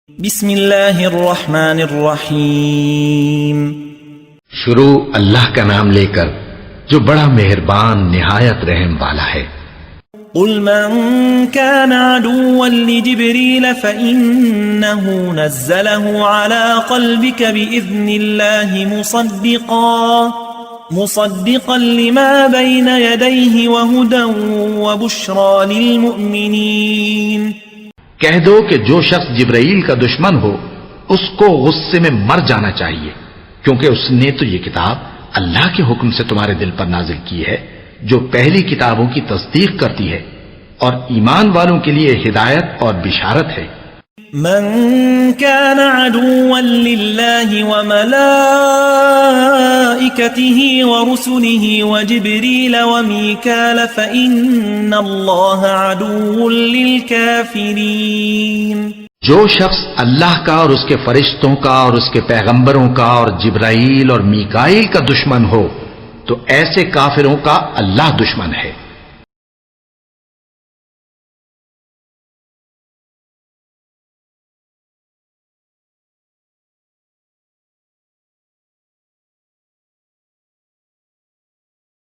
بسم اللہ الرحمن الرحیم شروع اللہ کا نام لے کر جو بڑا مہربان نہایت رحم والا ہے۔ قل من كان عدوا لجبريل فإنه نزله على قلبك بإذن الله مصدقا لما بين يديه وهدى وبشرى للمؤمنين۔ کہہ دو کہ جو شخص جبرائیل کا دشمن ہو اس کو غصے میں مر جانا چاہیے، کیونکہ اس نے تو یہ کتاب اللہ کے حکم سے تمہارے دل پر نازل کی ہے جو پہلی کتابوں کی تصدیق کرتی ہے، اور ایمان والوں کے لیے ہدایت اور بشارت ہے۔ من كان عدوا لله وملائكته ورسله وجبريل وميكال فإن الله عدو للكافرين۔ جو شخص اللہ کا اور اس کے فرشتوں کا اور اس کے پیغمبروں کا اور جبرائیل اور میکائیل کا دشمن ہو تو ایسے کافروں کا اللہ دشمن ہے۔